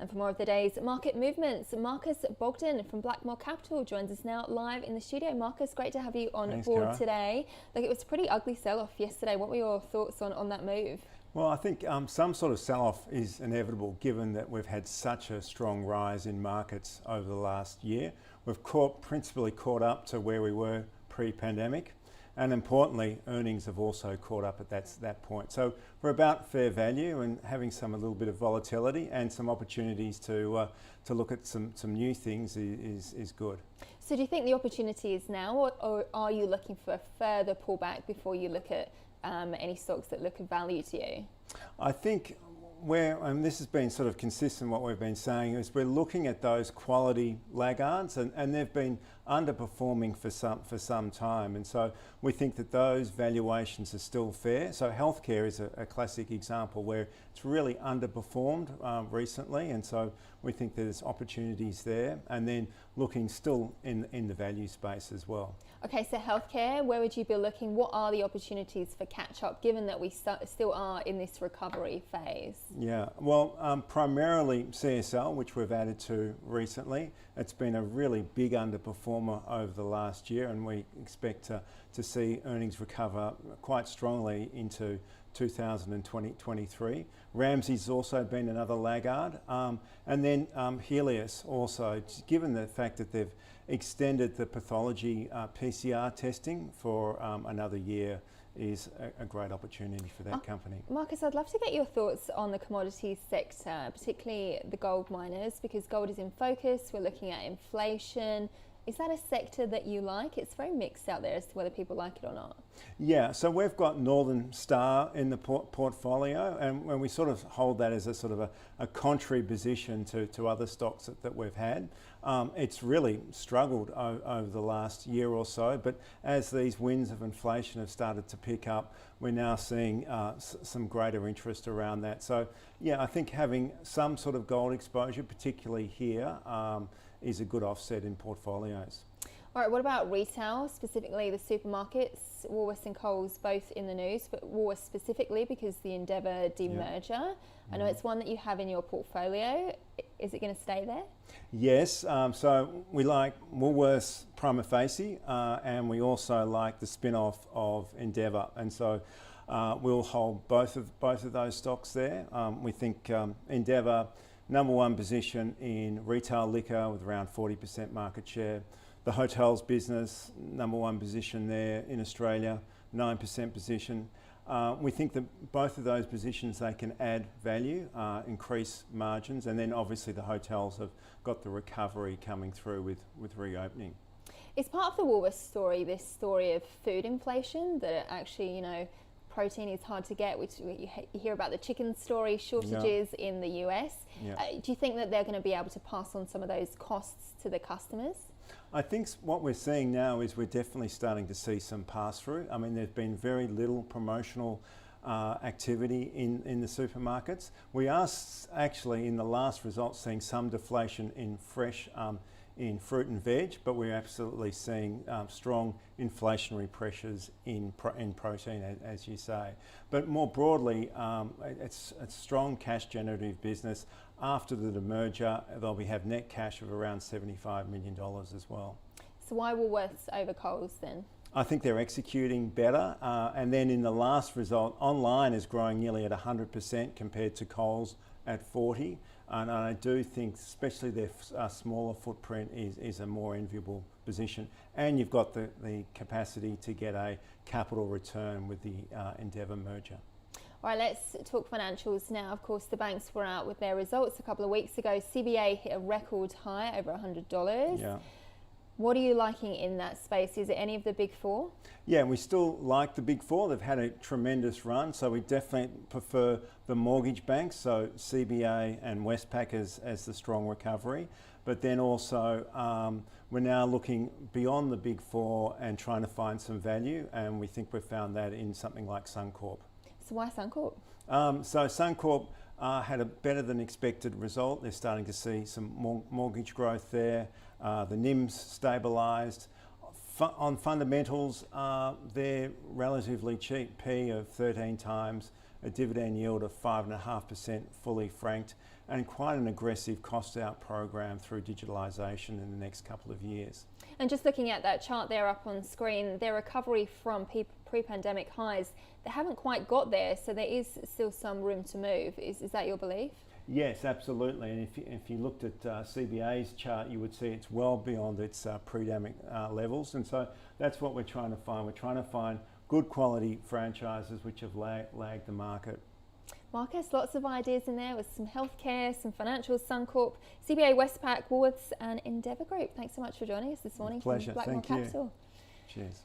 And for more of the day's market movements, Marcus Bogdan from Blackmore Capital joins us now live in the studio. Marcus, great to have you on board Cara. today. Look, it was a pretty ugly sell-off yesterday. What were your thoughts on that move? Well, I think some sort of sell-off is inevitable given that we've had such a strong rise in markets over the last year. We've principally caught up to where we were pre-pandemic, and importantly, earnings have also caught up at that point. So we're about fair value and having a little bit of volatility and some opportunities to look at some new things is good. So do you think the opportunity is now, or are you looking for a further pullback before you look at any stocks that look of value to you? I think and this has been sort of consistent what we've been saying, is we're looking at those quality laggards and they've been underperforming for some time, and so we think that those valuations are still fair. So healthcare is a classic example where it's really underperformed recently, and so we think there's opportunities there, and then looking still in the value space as well. Okay, so healthcare, where would you be looking? What are the opportunities for catch-up, given that we still are in this recovery phase? Yeah, well, primarily CSL, which we've added to recently. It's been a really big underperformer over the last year, and we expect to see earnings recover quite strongly into 2023. Ramsay's also been another laggard, and then Helios also, given the fact that they've extended the pathology PCR testing for another year, is a great opportunity for that company. Marcus, I'd love to get your thoughts on the commodities sector, particularly the gold miners, because gold is in focus. We're looking at inflation. Is that a sector that you like? It's very mixed out there as to whether people like it or not. Yeah, so we've got Northern Star in the portfolio, and when we sort of hold that as a sort of a contrary position to other stocks that we've had. It's really struggled over the last year or so, but as these winds of inflation have started to pick up, we're now seeing some greater interest around that. So yeah, I think having some sort of gold exposure, particularly here, is a good offset in portfolios. All right, what about retail, specifically the supermarkets? Woolworths and Coles both in the news, but Woolworths specifically because the Endeavour demerger. Yeah. I know it's one that you have in your portfolio. Is it going to stay there? Yes, so we like Woolworths prima facie, and we also like the spin-off of Endeavour, and so we'll hold both of those stocks there. We think Endeavour, number one position in retail liquor with around 40% market share. The hotels business, number one position there in Australia, 9% position. We think that both of those positions, they can add value, increase margins, and then obviously the hotels have got the recovery coming through with reopening. Is part of the Woolworths story this story of food inflation, that actually, protein is hard to get, which you hear about the chicken story, shortages in the US. Yeah. Do you think that they're going to be able to pass on some of those costs to the customers? I think what we're seeing now is we're definitely starting to see some pass-through. I mean, there's been very little promotional activity in the supermarkets. We are actually in the last results seeing some deflation in fresh in fruit and veg, but we're absolutely seeing strong inflationary pressures in protein, as you say. But more broadly, it's a strong cash generative business. After the demerger, they'll have net cash of around $75 million as well. So why Woolworths over Coles then? I think they're executing better, and then in the last result, online is growing nearly at 100% compared to Coles at 40%. And I do think, especially their smaller footprint is a more enviable position. And you've got the capacity to get a capital return with the Endeavour merger. All right, let's talk financials now. Of course, the banks were out with their results a couple of weeks ago. CBA hit a record high, over $100. Yeah. What are you liking in that space? Is it any of the big four? Yeah, we still like the big four. They've had a tremendous run, so we definitely prefer the mortgage banks, so CBA and Westpac as the strong recovery. But then also we're now looking beyond the big four and trying to find some value, and we think we've found that in something like Suncorp. So why Suncorp? So Suncorp had a better than expected result. They're starting to see some mortgage growth there. The NIM's stabilised. On fundamentals, they're relatively cheap. P of 13 times, a dividend yield of 5.5% fully franked, and quite an aggressive cost out program through digitalisation in the next couple of years. And just looking at that chart there up on screen, their recovery from pre-pandemic highs, they haven't quite got there, so there is still some room to move. Is that your belief? Yes, absolutely. And if you looked at CBA's chart, you would see it's well beyond its pre-pandemic levels. And so that's what we're trying to find. We're trying to find good quality franchises which have lagged the market. Marcus, lots of ideas in there with some healthcare, some financials, Suncorp, CBA, Westpac, Woolworths and Endeavour Group. Thanks so much for joining us this morning. Pleasure. From Blackmore Thank you. Capital. Cheers.